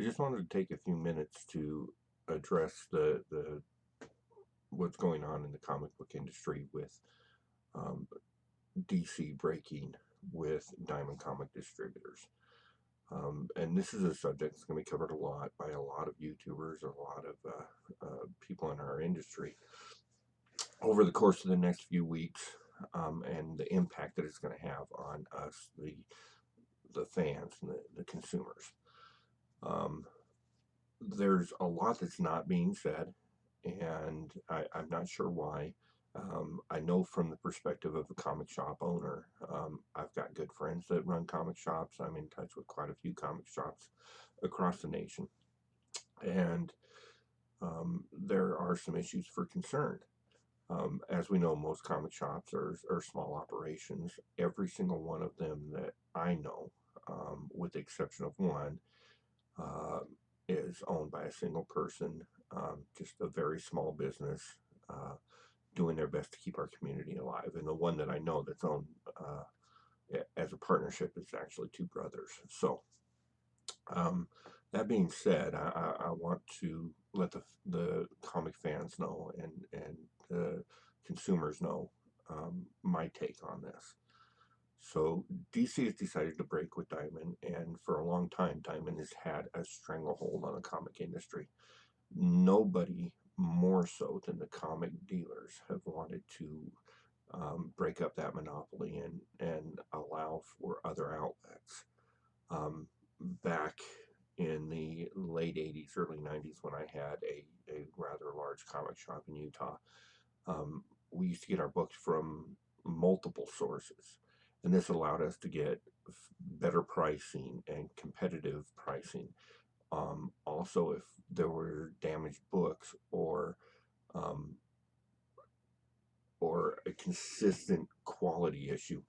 I just wanted to take a few minutes to address the what's going on in the comic book industry with um, DC breaking with Diamond Comic Distributors. And this is a subject that's going to be covered a lot by a lot of YouTubers, a lot of people in our industry over the course of the next few weeks, and the impact that it's going to have on us, the fans and the consumers. Um, there's a lot that's not being said, and I'm not sure why. I know from the perspective of a comic shop owner, I've got good friends that run comic shops. I'm in touch with quite a few comic shops across the nation, and there are some issues for concern. As we know, most comic shops are small operations. Every single one of them that I know, with the exception of one, uh, is owned by a single person, just a very small business, uh, doing their best to keep our community alive. And the one that I know that's owned as a partnership is actually two brothers. So, um, that being said, I want to let the comic fans know and the consumers know my take on this. So DC has decided to break with Diamond, and for a long time, Diamond has had a stranglehold on the comic industry. Nobody more so than the comic dealers have wanted to break up that monopoly and allow for other outlets. Um, Back in the late 80s, early 90s, when I had a rather large comic shop in Utah, we used to get our books from multiple sources. And this allowed us to get better pricing and competitive pricing. Also, if there were damaged books um, or a consistent quality issue,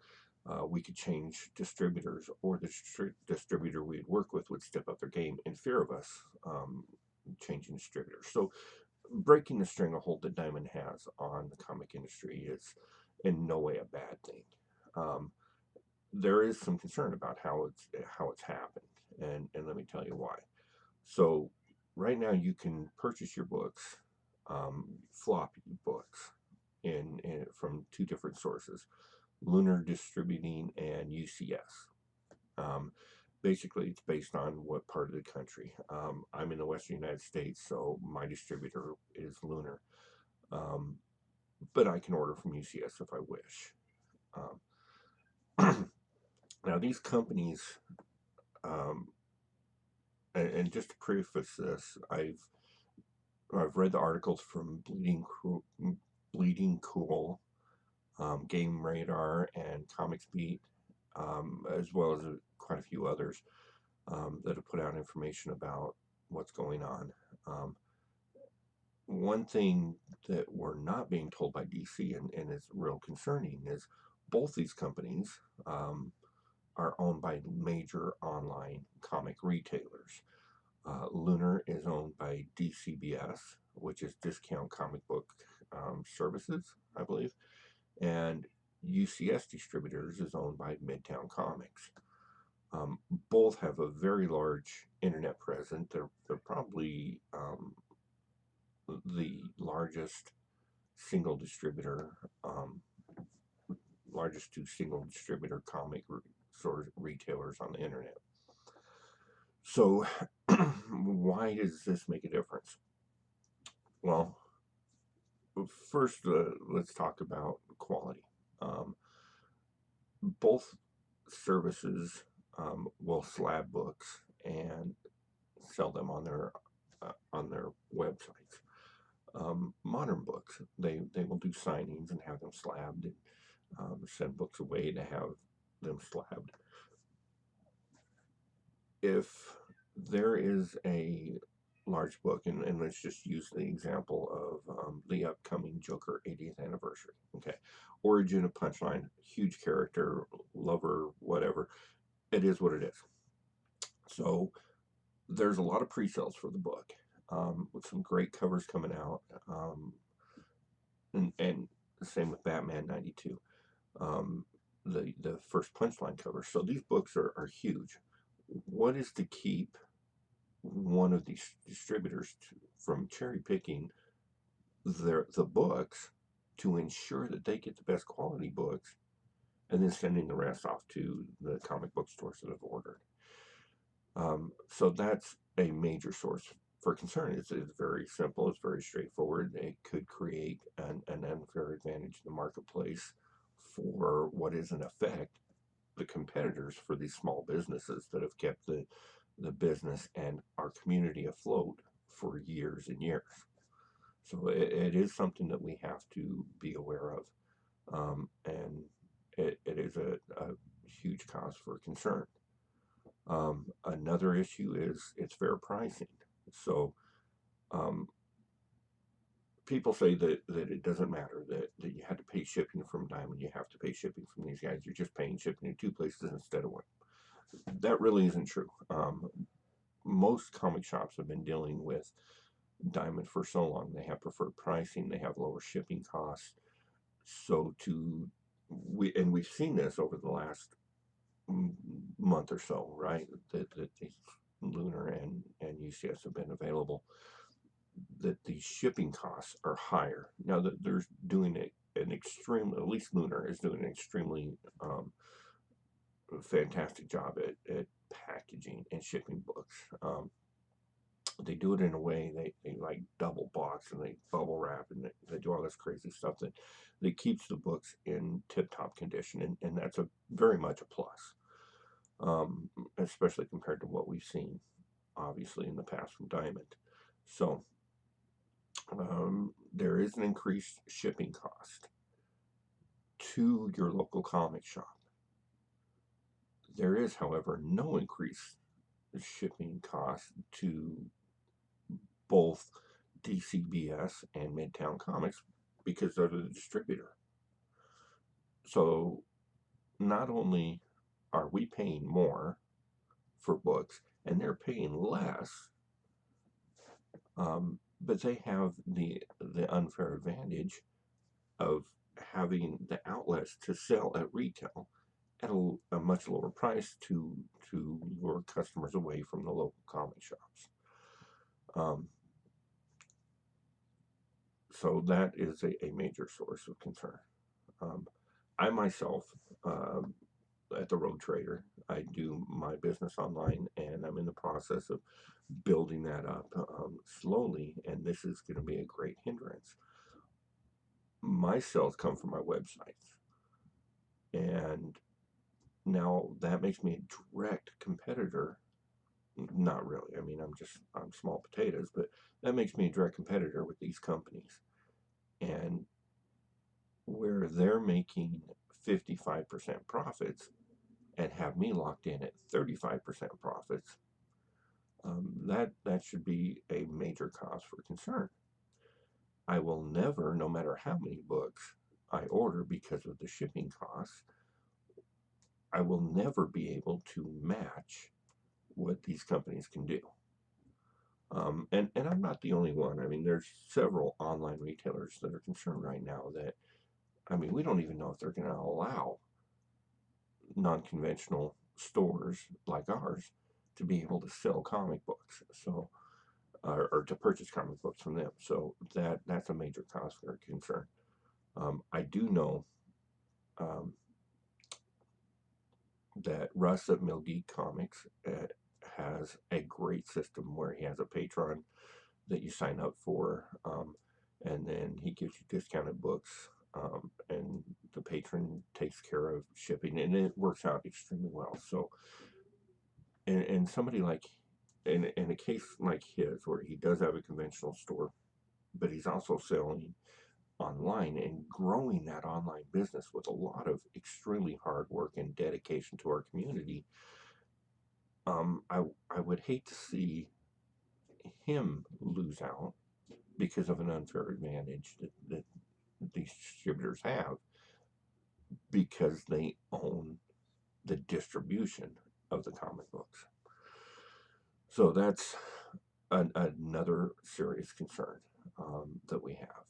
we could change distributors, or the distributor we'd work with would step up their game in fear of us changing distributors. So, breaking the stranglehold that Diamond has on the comic industry is in no way a bad thing. Um, there is some concern about how it's happened, and let me tell you why. So, right now you can purchase your books, floppy books, in from two different sources, Lunar Distributing and UCS. Um, Basically, it's based on what part of the country. I'm in the Western United States, so my distributor is Lunar, um, but I can order from UCS if I wish. Now, these companies, um, and just to preface this, I've read the articles from Bleeding Cool, Game Radar, and Comics Beat, as well as quite a few others that have put out information about what's going on. Um, One thing that we're not being told by DC, and is real concerning, is both these companies are owned by major online comic retailers. Lunar is owned by DCBS, which is Discount Comic Book Services, I believe, and UCS Distributors is owned by Midtown Comics. Both have a very large internet presence. They're probably the single distributor, um, largest two single distributor comic retailers on the internet. So, why does this make a difference? Well, first, let's talk about quality. Um, both services will slab books and sell them on their websites. Modern books, they will do signings and have them slabbed, and send books away to have them slabbed. If there is a large book, and let's just use the example of the upcoming Joker 80th anniversary. Okay, origin of Punchline, huge character, lover, whatever. It is what it is. So there's a lot of pre-sales for the book, with some great covers coming out, and the same with Batman '92, um, the first Punchline cover. So these books are huge. What is to keep one of these distributors from cherry picking the books to ensure that they get the best quality books, and then sending the rest off to the comic book stores that have ordered. So that's a major source for concern. It's very simple. It's very straightforward. It could create an unfair advantage in the marketplace for what is in effect the competitors for these small businesses that have kept the business and our community afloat for years and years. So it is something that we have to be aware of, and it is a huge cause for concern. Another issue is it's fair pricing. So um, people say that it doesn't matter that you had to pay shipping from Diamond, you have to pay shipping from these guys. You're just paying shipping in two places instead of one. That really isn't true. Most comic shops have been dealing with Diamond for so long. They have preferred pricing. They have lower shipping costs. So we've seen this over the last month or so, right? That these Lunar and UCS have been available. That the shipping costs are higher now. That they're doing an extreme. At least Lunar is doing an extremely fantastic job at packaging and shipping books. They do it in a way they like double box and they bubble wrap and they do all this crazy stuff that keeps the books in tip-top condition, and that's a very much a plus, especially compared to what we've seen obviously in the past from Diamond. So there is an increased shipping cost to your local comic shop. There is, however, no increased shipping cost to both DCBS and Midtown Comics because they're the distributor. So not only are we paying more for books and they're paying less, but they have the unfair advantage of having the outlets to sell at retail at a much lower price to lure customers away from the local comic shops. So that is a major source of concern. I myself, at the Road Trader, I do my business online, and I'm in the process of building that up slowly, and this is going to be a great hindrance. My sales come from my websites, and now that makes me a direct competitor. Not really. I mean, I'm small potatoes, but that makes me a direct competitor with these companies. And where they're making 55% profits and have me locked in at 35% profits, that should be a major cause for concern. I will never, no matter how many books I order because of the shipping costs, I will never be able to match what these companies can do. And I'm not the only one. I mean, there's several online retailers that are concerned right now that, I mean, we don't even know if they're going to allow non-conventional stores like ours to be able to sell comic books. So, or to purchase comic books from them. So that's a major cause for concern. I do know that Russ at Mill Geek Comics has a great system where he has a Patreon that you sign up for, and then he gives you discounted books, and the patron takes care of shipping, and it works out extremely well. So, and somebody like, in a case like his, where he does have a conventional store, but he's also selling online and growing that online business with a lot of extremely hard work and dedication to our community. I would hate to see him lose out because of an unfair advantage that these distributors have because they own the distribution of the comic books. So that's another serious concern that we have.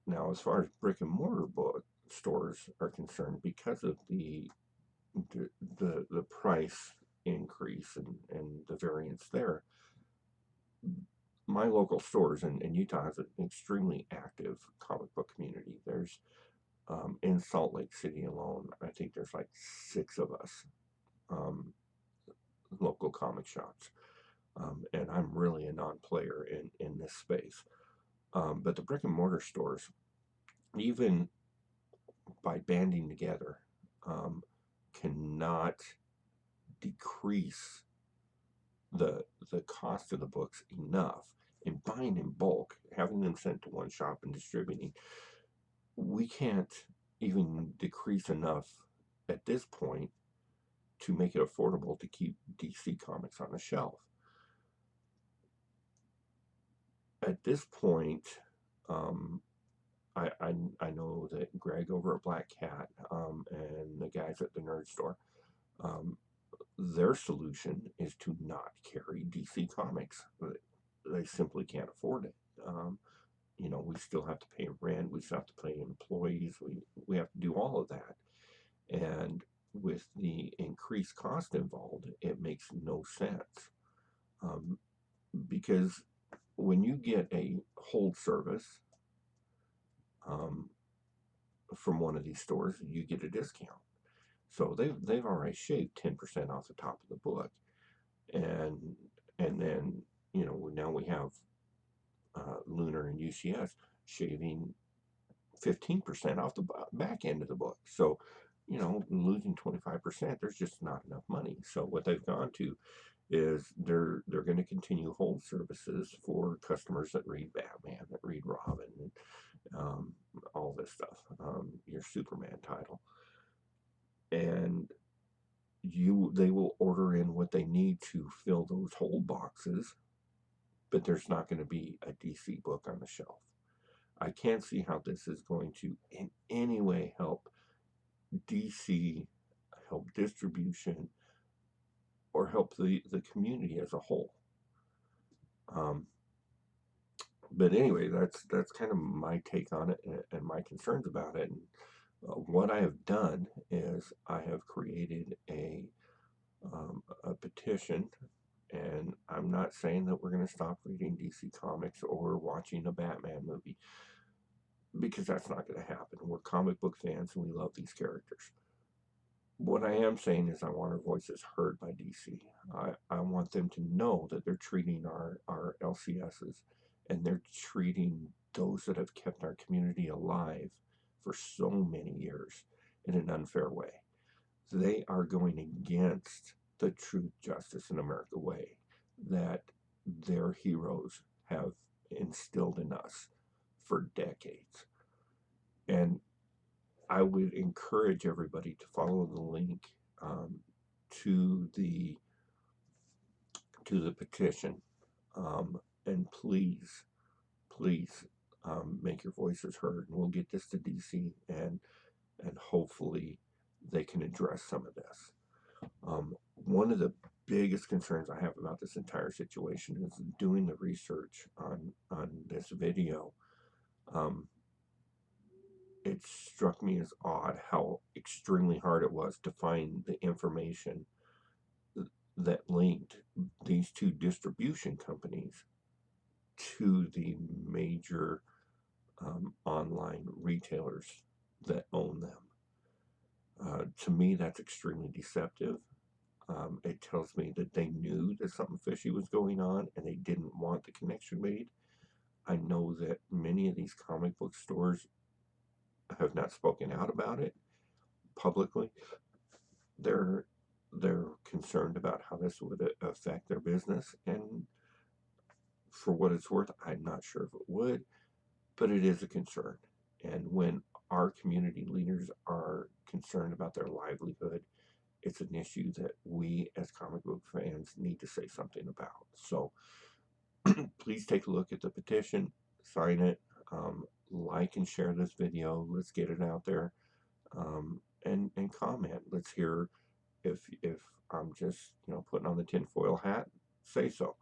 Now, as far as brick and mortar book stores are concerned, because of the price increase and the variance there. My local stores in Utah has an extremely active comic book community. There's in Salt Lake City alone, I think there's like 6 of us, um, local comic shops, and I'm really a non-player in this space. But the brick and mortar stores, even by banding together, um, cannot decrease the cost of the books enough. In buying in bulk, having them sent to one shop and distributing, we can't even decrease enough at this point to make it affordable to keep DC Comics on the shelf. At this point, um, I know that Greg over at Black Cat, and the guys at the Nerd Store, um, their solution is to not carry DC Comics. They simply can't afford it. You know, we still have to pay rent, we still have to pay employees, we have to do all of that. And with the increased cost involved, it makes no sense. Because when you get a hold service, um, from one of these stores, you get a discount. So they've already shaved 10% off the top of the book, and then, you know, now we have Lunar and UCS shaving 15% off the back end of the book. So, you know, losing 25%, there's just not enough money. So what they've gone to is they're going to continue hold services for customers that read Batman, that read Robin, and all this stuff, your Superman title, and they will order in what they need to fill those hold boxes, but there's not going to be a DC book on the shelf. I can't see how this is going to in any way help DC, help distribution, or help the community as a whole. But anyway, that's kind of my take on it and my concerns about it. And what I have done is I have created a petition, and I'm not saying that we're going to stop reading DC Comics or watching a Batman movie, because that's not going to happen. We're comic book fans and we love these characters. What I am saying is I want our voices heard by DC. I want them to know that they're treating our LCSs, and they're treating those that have kept our community alive for so many years in an unfair way. They are going against the truth, justice, and America way that their heroes have instilled in us for decades. And I would encourage everybody to follow the link, to the petition, and please, please, make your voices heard, and we'll get this to DC, and hopefully they can address some of this. One of the biggest concerns I have about this entire situation is doing the research on this video. It struck me as odd how extremely hard it was to find the information that linked these 2 distribution companies to the major online retailers that own them. To me, that's extremely deceptive. It tells me that they knew that something fishy was going on and they didn't want the connection made. I know that many of these comic book stores have not spoken out about it publicly. They're concerned about how this would affect their business, and for what it's worth, I'm not sure if it would, but it is a concern. And when our community leaders are concerned about their livelihood, it's an issue that we as comic book fans need to say something about. So please take a look at the petition, sign it, like and share this video. Let's get it out there, and comment. Let's hear if I'm just, you know, putting on the tinfoil hat. Say so.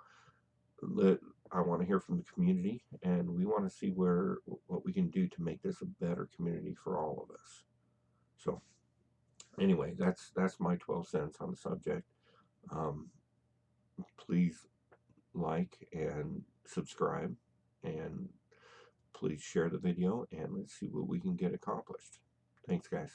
I want to hear from the community, and we want to see what we can do to make this a better community for all of us. So anyway, that's my 12 cents on the subject. Um, please like and subscribe, and please share the video, and let's see what we can get accomplished. Thanks, guys.